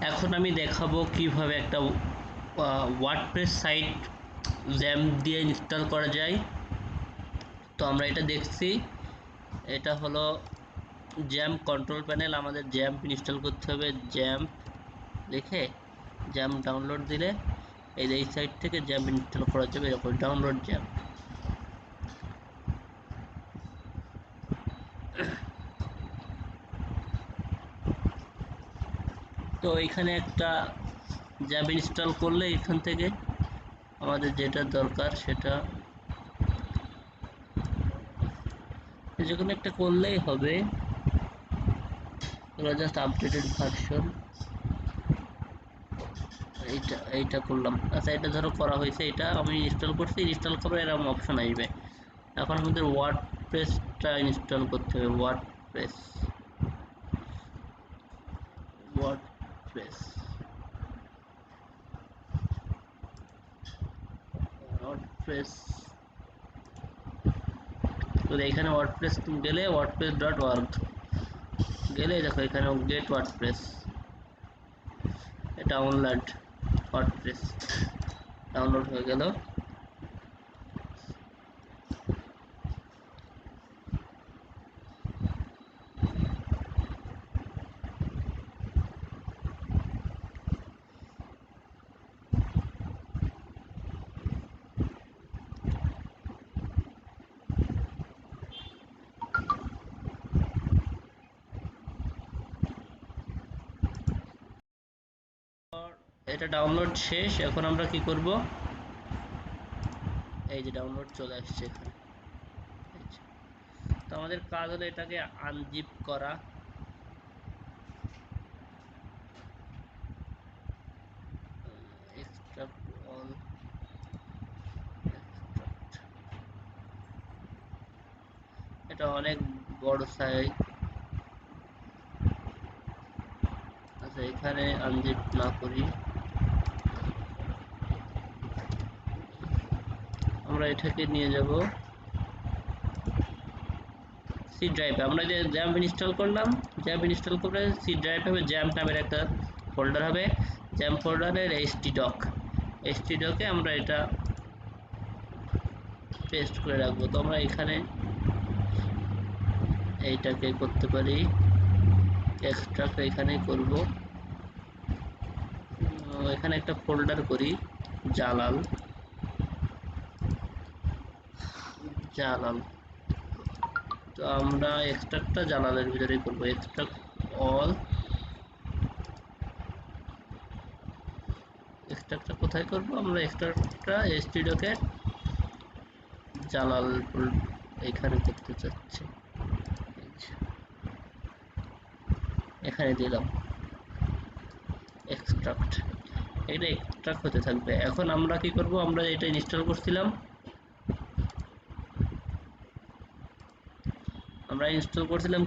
এখন আমি দেখাবো কিভাবে একটা ওয়ার্ডপ্রেস সাইট জ্যাম্প দিয়ে ইনস্টল করা যায়। তো আমরা এটা দেখছি, এটা হলো জ্যাম্প কন্ট্রোল প্যানেল। আমাদের জ্যাম্প ইনস্টল করতে হবে। জ্যাম্প লিখে জ্যাম্প ডাউনলোড দিলে এই সাইট থেকে জ্যাম্প ইনস্টল করা যাবে। এরকম ডাউনলোড জ্যাম্প। তো এখানে একটা জ্যাম্প ইনস্টল করলে এখান থেকে আমাদের যেটা দরকার সেটা যেকোনো একটা করলেই হবে। জাস্ট আপডেটেড ভার্সন এইটা করলাম। আচ্ছা, এটা ধরো করা হয়েছে, এটা আমি ইনস্টল করছি। ইনস্টল করার এরকম অপশন আসবে। এখন আমাদের ওয়ার্ডপ্রেসটা ইনস্টল করতে হবে। ওয়ার্ডপ্রেস ওয়ার্ডপ্রেস ওয়ার্ডপ্রেস তো এখানে ওয়ার্ডপ্রেস গেলে wordpress.org গেলে দেখো এখানে get WordPress, download WordPress download হয়ে গেল। এটা ডাউনলোড শেষ। এখন আমরা কি করব, এই যে ডাউনলোড চলে আসছে এখানে। তো আমাদের কাজ হলো এটাকে আনজিপ করা। এক্সট্রাক্ট অল, এটা অনেক বড় সাইজ। আচ্ছা, এখানে আনজিপ না করি, আমরা এটাকে নিয়ে যাব সি ড্রাইভে। আমরা যে জ্যাম্প ইনস্টল করলাম, জ্যাম্প ইনস্টল করে সি ড্রাইভ হবে, জ্যাম্প নামের একটা ফোল্ডার হবে। জ্যাম্প ফোল্ডারের এইচটি ডকে আমরা এটা পেস্ট করে রাখবো। তো আমরা এখানে এইটাকে করতে পারি, এক্সট্রাক্ট এখানেই করব। এখানে একটা ফোল্ডার করি, জালাল জালাল। তো আমরা এক্সট্রাক্টটা জালালের ভিতরে করব। এক্সট্রাক্ট অল, এক্সট্রাক্টটা কোথায় করব আমরা? এক্সট্রাক্টটা এইচটিডকে জালাল এখানে করতে চাচ্ছি, এখানে দিলাম এক্সট্রাক্ট। এটা এক্সট্রাক্ট হতে থাকবে। এখন আমরা কি করব, আমরা এটা ইনস্টল করছিলাম,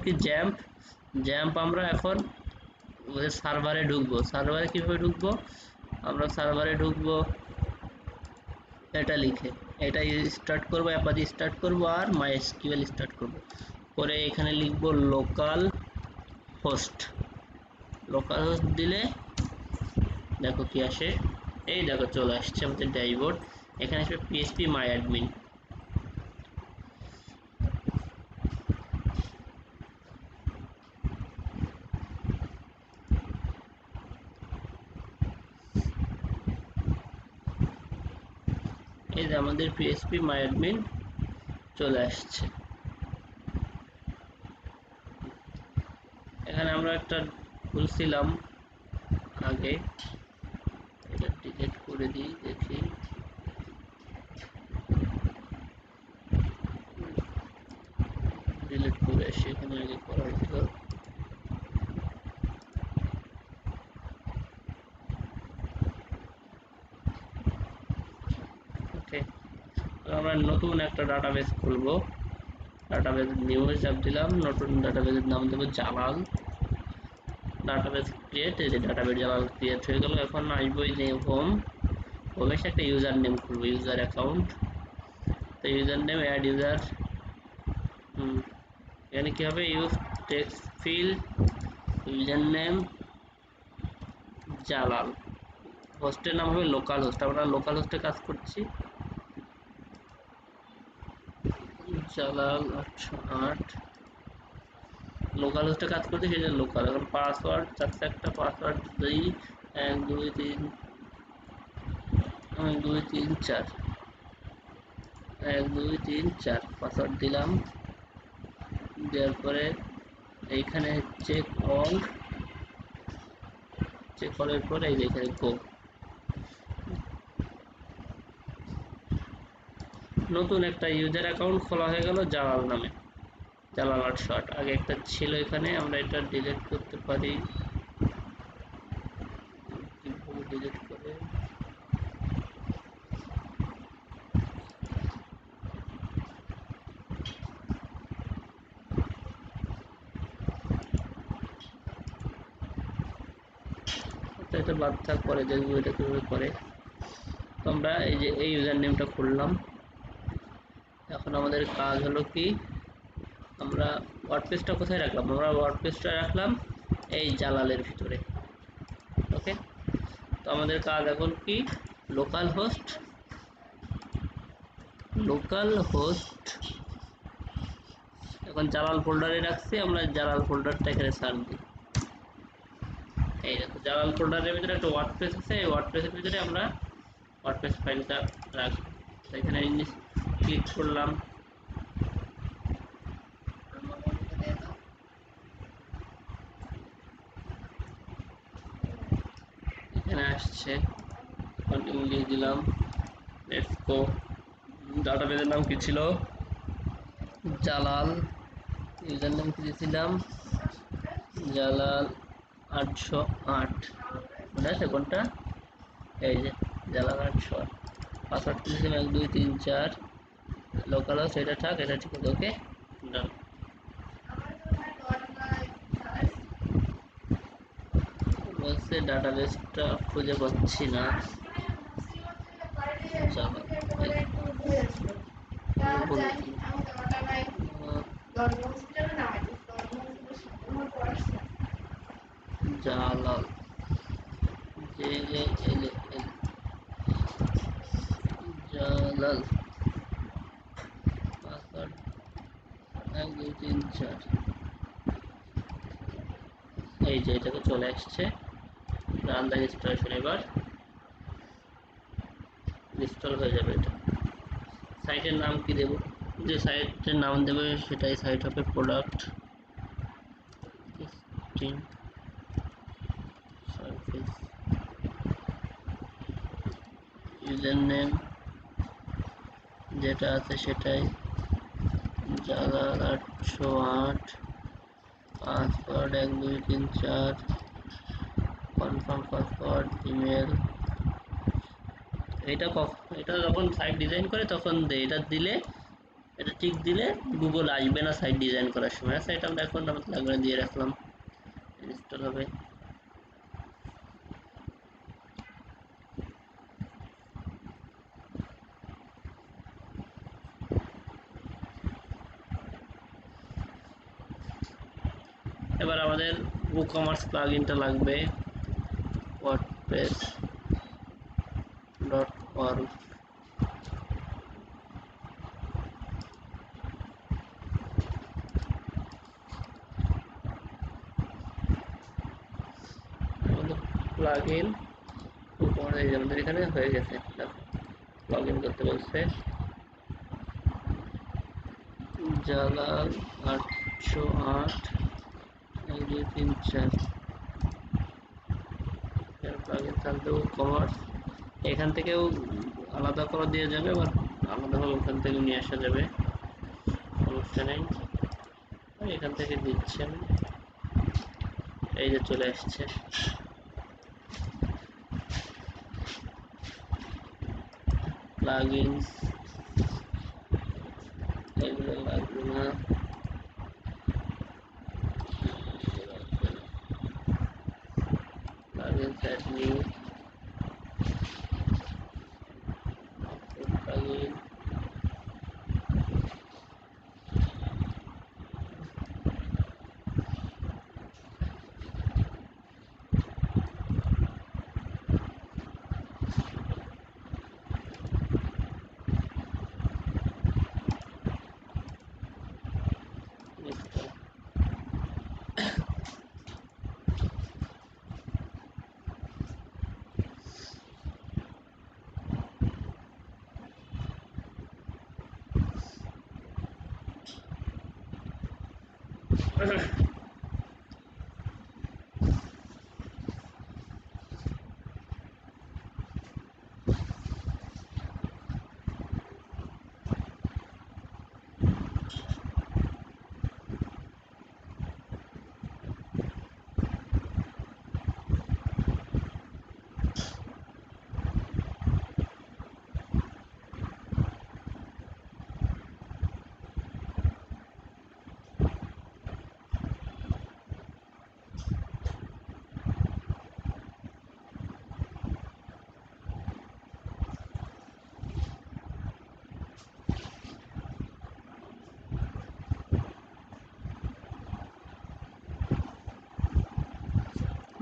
কি জ্যাম্প। আমরা এখন ওদের সার্ভারে ঢুকবো। সার্ভারে কিভাবে ঢুকবো? আমরা সার্ভারে ঢুকবো এটা লিখে, এটা স্টার্ট করবো, অ্যাপাচি স্টার্ট করবো আর মাইএসকিউএল স্টার্ট করবো। পরে এখানে লিখবো লোকাল হোস্ট। লোকাল হোস্ট দিলে দেখো কি আসে, এই দেখো চলে আসছে আমাদের ড্যাশবোর্ড। এখানে আসবে পিএইচপি মাই অ্যাডমিন। এই যে আমাদের পিএইচপি মাই অ্যাডমিন চলে আসছে। এখানে আমরা একটা খুলছিলাম আগে, এটা ডিলিট করে দিই, দেখি। ডিলিট করে সেখানে আগে করা হয়েছিল। ওকে, আমরা নতুন একটা ডাটাবেস খুলবো। ডাটাবেস নিউ চাপ দিলাম, নতুন ডাটাবেসের নাম দেবো জালাল। ডাটাবেস ক্রিয়েট, এই যে ডাটাবেস জালাল ক্রিয়েট হয়ে গেল। এখন আসবো এই যে হোমে একটা ইউজার নেম খুলবো, ইউজার অ্যাকাউন্ট। তো ইউজার নেম অ্যাড ইউজার, এখানে কি হবে, use text field, user name Jalal, হোস্টের নাম হবে লোকাল হোস্ট। আমরা লোকাল হোস্টে কাজ করছি। জালাল 808 লোকাল হোস্টে কাজ করছি, সেটা লোকাল। এখন পাসওয়ার্ড চাচ্ছে একটা পাসওয়ার্ড দিই, 1 2 3 2 3 4 1 2 3 4 পাসওয়ার্ড দিলাম। দেওয়ার পরে এইখানে চেক অল, চেক অলের পরে এই যে এখানে গো। নতুন একটা ইউজার অ্যাকাউন্ট খোলা হয়ে গেল জালাল নামে, জালাল 808। আগে একটা ছিল এখানে, আমরা এটা ডিলিট করতে পারি। কিভাবে ডিলিট করে? এটা বাদ থাক, পরে দেখবো এটা কিভাবে করে। তো আমরা এই যে এই ইউজার নেমটা খুললাম। এখন আমাদের কাজ হলো কি, আমরা ওয়ার্ডপ্রেসটা কোথায় রাখলাম? আমরা ওয়ার্ডপ্রেসটা রাখলাম এই জালালের ভিতরে। ওকে, তো আমাদের কাজ এখন কি, লোকাল হোস্ট, লোকাল হোস্ট এখন জালাল ফোল্ডারে রাখছি। আমরা জালাল ফোল্ডারটা এখানে সার্চ দিই। এই দেখো জালাল ফোল্ডারের ভিতরে একটা ওয়ার্ডপ্রেস আছে, এই ওয়ার্ডপ্রেসের ভিতরে আমরা ওয়ার্ডপ্রেস ফাইলটা রাখবো। তো এখানে ক্লিক করলাম, এখানে আসছে, কন্টিনিউ দিয়ে দিলাম, লেটস গো। ডাটাবেসের নাম কি ছিল? জালাল। ইউজার নেম কি দিয়েছিলাম? জালাল 808। মনে আছে কোনটা? এই যে জালাল 808। পাসওয়ার্ড দিয়েছিলাম 1 2 3 4। লোকাল হোস্ট এটা থাক, এটা ঠিক আছে। ওকে, ডান। বলছে ডাটাবেসটা খুঁজে পাচ্ছি না। জালাল জালাল পাসওয়ার্ড 1 2 3 4। এই যে এটাকে চলে আসছে, রান দ্য ইনস্টলেশন। এবার ইনস্টল হয়ে যাবে। এটা সাইটের নাম কি দেব? যে সাইটের নাম দেবে সেটাই সাইট হবে product testing service. User name যেটা আছে সেটাই, Jalal 808। Password 1 2 3 4। Confirm password, email. এটা যখন সাইট ডিজাইন করে তখন এটা দিলে, এটা ঠিক দিলে গুগল আসবে না সাইট ডিজাইন করার সময়। আচ্ছা, এটা আমরা এখন আমাদের লাগবে দিয়ে রাখলাম, ইনস্টল হবে। এবার আমাদের WooCommerce প্লাগইনটা লাগবে, wordpress.org। প্লাগইন WooCommerce আমাদের এখানে হয়ে গেছে। লগ ইন করতে বলছে, জালাল 808 1 2 3 4। প্লাগইন থাকবে WooCommerce। এখান থেকেও আলাদা করে দেওয়া যাবে, আবার আলাদাভাবে ওখান থেকে নিয়ে আসা যাবে, সমস্যা নেই। এখান থেকে দিচ্ছেন, এই যে চলে আসছে। প্লাগইনস এগুলো লাগবে না, plugins add new plugin.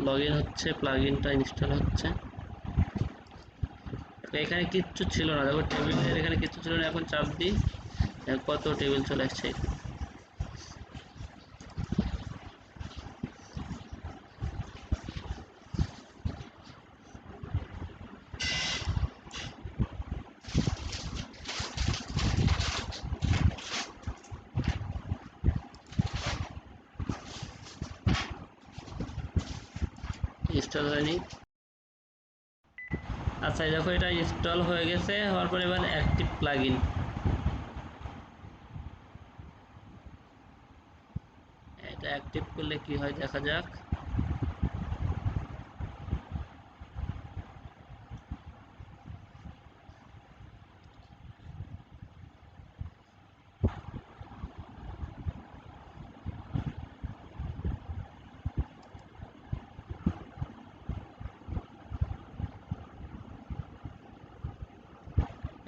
Login হচ্ছে, প্লাগইনটা ইনস্টল হচ্ছে। এখানে কিচ্ছু ছিল না, দেখো টেবিলের এখানে কিচ্ছু ছিল না, এখন চাপ দিই কত টেবিল চলে আসছে। ইনস্টল হয়নি। আচ্ছা দেখো এটা ইনস্টল হয়ে গেছে, হওয়ার পরে এবার অ্যাক্টিভ প্লাগইন, এটা অ্যাক্টিভ করলে কি হয় দেখা যাক।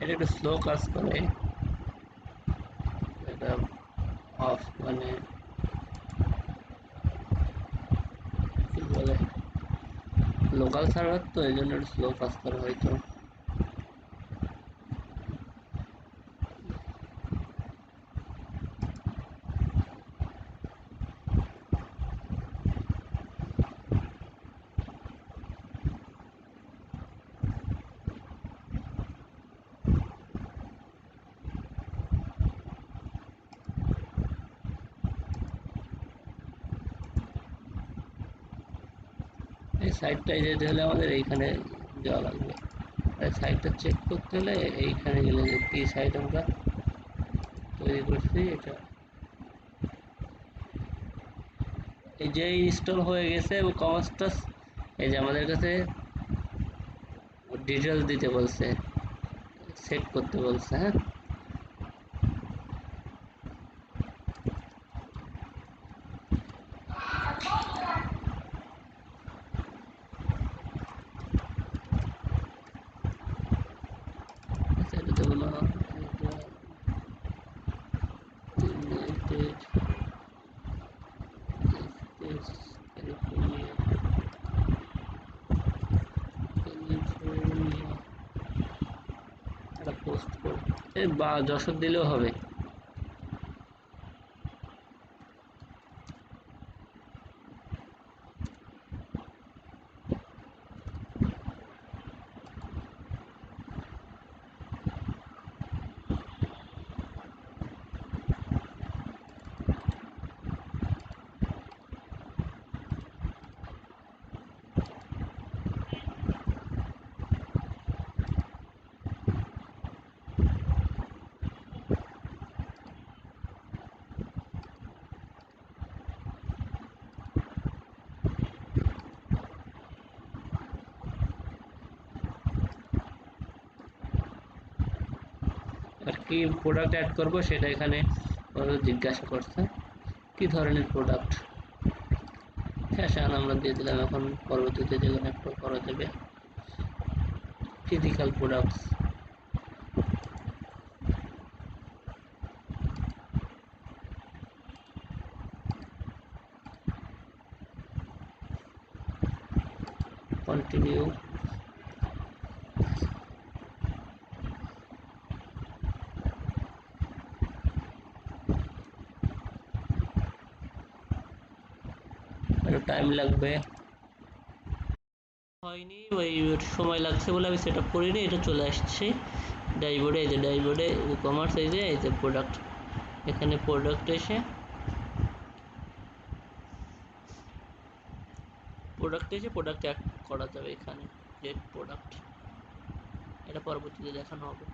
এটা একটু স্লো কাজ করে, এটা অফ মানে কি বলে, লোকাল সার্ভার তো এই জন্য স্লো কাজ করে হয়তো। এই সাইটটায় যেতে হলে আমাদের এইখানে যাওয়া লাগবে, সাইটটা চেক করতে হলে এইখানে গেলে, কি সাইট আমরা তৈরি করছি এটা, এই যে ইনস্টল হয়ে গেছে ও কমান্ডটা, এই যে আমাদের কাছে ডিটেলস দিতে বলছে, সেট করতে বলছে। হ্যাঁ সেটা দেবো না, একটা পোস্ট করব, এই বা যশোর দিলেও হবে। আর কি প্রোডাক্ট অ্যাড করব সেটা এখানে ওরা জিজ্ঞাসা করছে, কি ধরনের প্রোডাক্ট, ফ্যাশন আমরা দিয়ে দিলাম, এখন পরবর্তীতে যেগুলো অ্যাড করা যাবে ফিজিক্যাল প্রোডাক্টস। কন্টিনিউ, একটু টাইম লাগবে, হয়নি ওই সময় লাগছে বলে আমি সেট আপ করিনি, এটা চলে আসছে ড্যাশবোর্ডে, এই যে ড্যাশবোর্ডে ই কমার্স, এই যে প্রোডাক্ট, এখানে প্রোডাক্ট এসে প্রোডাক্টে যে প্রোডাক্ট অ্যাড করা যাবে এখানে, গেট প্রোডাক্ট, এটা পরবর্তীতে দেখানো হবে।